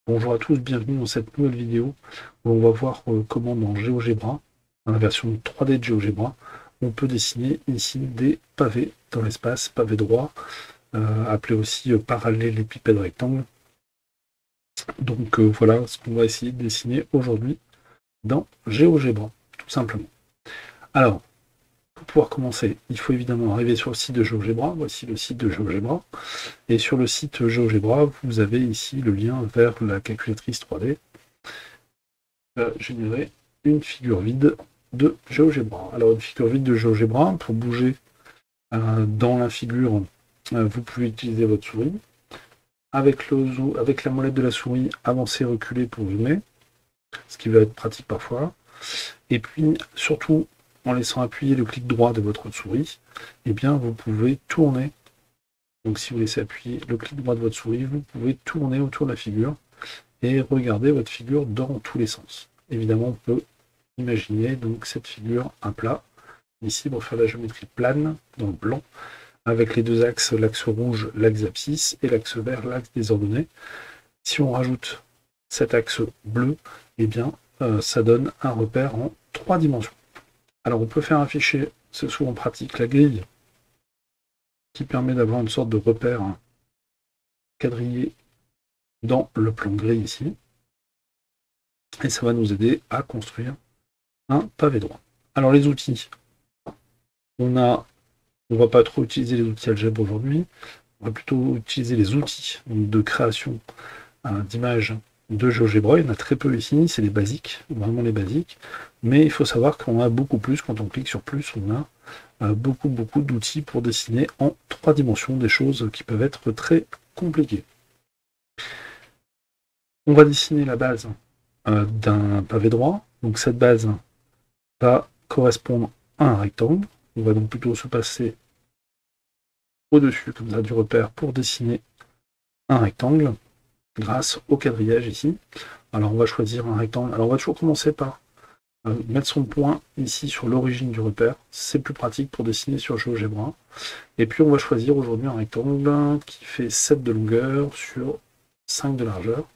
Bonjour à tous, bienvenue dans cette nouvelle vidéo où on va voir comment dans GeoGebra, dans la version 3D de GeoGebra, on peut dessiner ici des pavés dans l'espace, pavés droits, appelés aussi parallélépipède rectangle. Donc voilà ce qu'on va essayer de dessiner aujourd'hui dans GeoGebra, tout simplement. Alors, pour pouvoir commencer, il faut évidemment arriver sur le site de GeoGebra. Voici le site de GeoGebra. Et sur le site GeoGebra, vous avez ici le lien vers la calculatrice 3D. Générer une figure vide de GeoGebra. Alors une figure vide de GeoGebra, pour bouger dans la figure, vous pouvez utiliser votre souris. Avec la molette de la souris, avancer, reculer pour zoomer, ce qui va être pratique parfois. Et puis surtout, en laissant appuyer le clic droit de votre souris, eh bien vous pouvez tourner. Donc si vous laissez appuyer le clic droit de votre souris, vous pouvez tourner autour de la figure et regarder votre figure dans tous les sens. Évidemment, on peut imaginer donc cette figure, un plat, ici pour faire la géométrie plane, dans le blanc, avec les deux axes, l'axe rouge, l'axe abscisse, et l'axe vert, l'axe des ordonnées. Si on rajoute cet axe bleu, eh bien, ça donne un repère en 3 dimensions. Alors, on peut faire afficher, c'est souvent pratique, la grille, qui permet d'avoir une sorte de repère quadrillé dans le plan gris ici. Et ça va nous aider à construire un pavé droit. Alors, les outils, on ne va pas trop utiliser les outils algèbre aujourd'hui, on va plutôt utiliser les outils de création d'images de GeoGebra. Il y en a très peu ici, c'est les basiques, vraiment les basiques, mais il faut savoir qu'on a beaucoup plus, quand on clique sur plus, on a beaucoup d'outils pour dessiner en 3 dimensions des choses qui peuvent être très compliquées. On va dessiner la base d'un pavé droit, donc cette base va correspondre à un rectangle. On va donc plutôt se passer au-dessus comme ça du repère pour dessiner un rectangle grâce au quadrillage ici. Alors on va choisir un rectangle. Alors on va toujours commencer par mettre son point ici sur l'origine du repère. C'est plus pratique pour dessiner sur GeoGebra. Et puis on va choisir aujourd'hui un rectangle qui fait 7 de longueur sur 5 de largeur.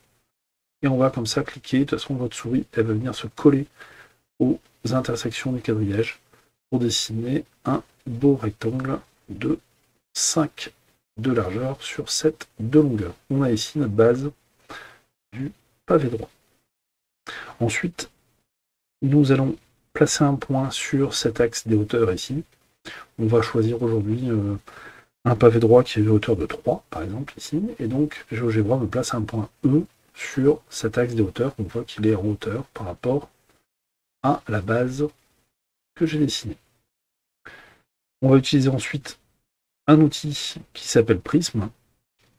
Et on va comme ça cliquer. De toute façon votre souris elle va venir se coller aux intersections du quadrillage pour dessiner un beau rectangle de 5 de largeur sur 7 de longueur. On a ici notre base du pavé droit. Ensuite, nous allons placer un point sur cet axe des hauteurs ici. On va choisir aujourd'hui un pavé droit qui est de hauteur de 3, par exemple, ici. Et donc, GeoGebra me place un point E sur cet axe des hauteurs. On voit qu'il est en hauteur par rapport à la base que j'ai dessinée. On va utiliser ensuite un outil qui s'appelle Prisme.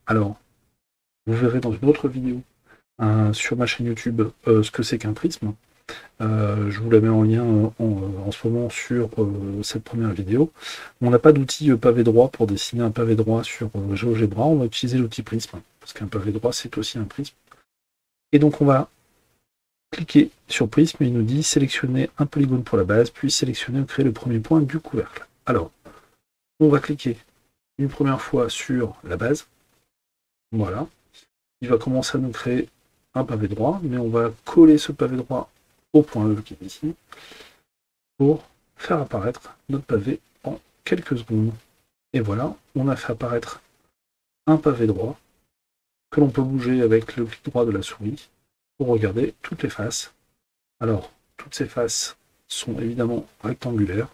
Alors, vous verrez dans une autre vidéo sur ma chaîne YouTube ce que c'est qu'un prisme. Je vous la mets en lien en ce moment sur cette première vidéo. On n'a pas d'outil pavé droit pour dessiner un pavé droit sur GeoGebra. On va utiliser l'outil prisme, parce qu'un pavé droit c'est aussi un prisme. Et donc on va cliquer sur prisme et il nous dit sélectionner un polygone pour la base, puis sélectionner ou créer le premier point du couvercle. Alors, on va cliquer une première fois sur la base. Voilà. Il va commencer à nous créer un pavé droit, mais on va coller ce pavé droit au point E qui est ici, pour faire apparaître notre pavé en quelques secondes. Et voilà, on a fait apparaître un pavé droit que l'on peut bouger avec le clic droit de la souris pour regarder toutes les faces. Alors, toutes ces faces sont évidemment rectangulaires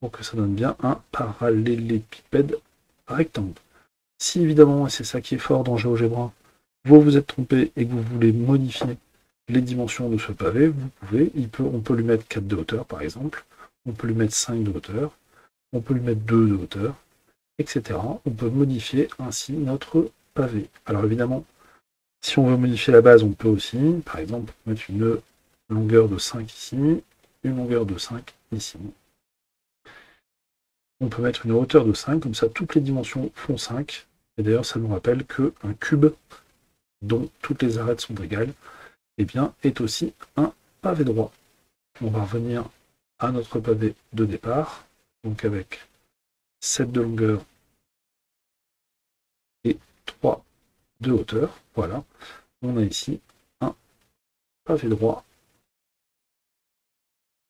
pour que ça donne bien un parallélépipède rectangle. Si évidemment, et c'est ça qui est fort dans GeoGebra, vous vous êtes trompé et que vous voulez modifier les dimensions de ce pavé, vous pouvez, on peut lui mettre 4 de hauteur par exemple, on peut lui mettre 5 de hauteur, on peut lui mettre 2 de hauteur, etc. On peut modifier ainsi notre pavé. Alors évidemment, si on veut modifier la base, on peut aussi, par exemple, mettre une longueur de 5 ici, une longueur de 5 ici. On peut mettre une hauteur de 5, comme ça toutes les dimensions font 5. Et d'ailleurs, ça nous rappelle qu'un cube dont toutes les arêtes sont égales, eh bien, est aussi un pavé droit. On va revenir à notre pavé de départ, donc avec 7 de longueur et 3 de hauteur. Voilà. On a ici un pavé droit.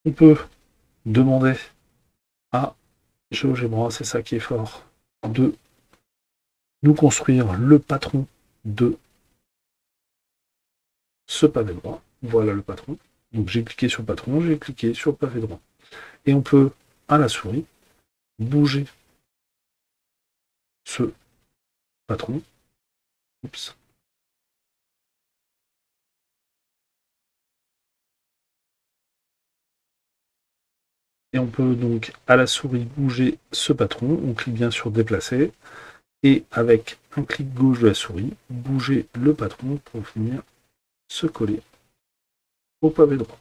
On peut demander à GeoGebra, c'est ça qui est fort, de nous construire le patron de ce pavé droit. Voilà le patron. Donc j'ai cliqué sur patron, j'ai cliqué sur pavé droit. Et on peut, à la souris, bouger ce patron. Oups. Et on peut donc, à la souris, bouger ce patron. On clique bien sur déplacer. Et avec un clic gauche de la souris, bouger le patron pour venir se coller au pavé droit.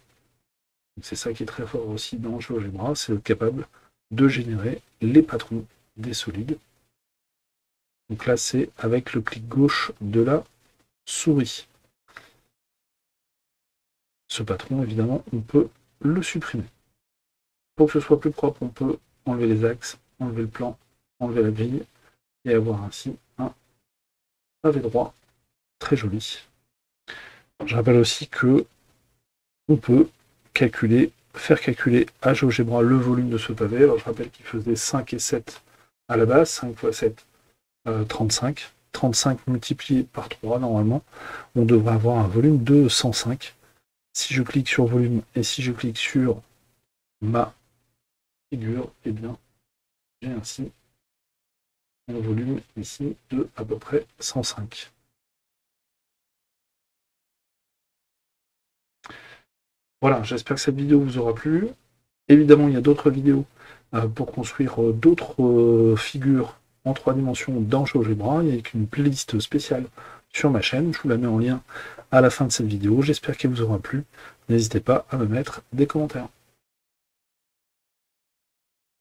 C'est ça qui est très fort aussi dans GeoGebra, c'est être capable de générer les patrons des solides. Donc là, c'est avec le clic gauche de la souris. Ce patron, évidemment, on peut le supprimer. Pour que ce soit plus propre, on peut enlever les axes, enlever le plan, enlever la grille, et avoir ainsi un pavé droit très joli. Je rappelle aussi que on peut faire calculer à GeoGebra le volume de ce pavé. Alors je rappelle qu'il faisait 5 et 7 à la base, 5 x 7, 35. 35 multiplié par 3, normalement, on devrait avoir un volume de 105. Si je clique sur volume et si je clique sur ma figure, eh bien, j'ai ainsi un volume ici de à peu près 105. Voilà, j'espère que cette vidéo vous aura plu. Évidemment, il y a d'autres vidéos pour construire d'autres figures en 3 dimensions dans GeoGebra. Il y a une playlist spéciale sur ma chaîne. Je vous la mets en lien à la fin de cette vidéo. J'espère qu'elle vous aura plu. N'hésitez pas à me mettre des commentaires.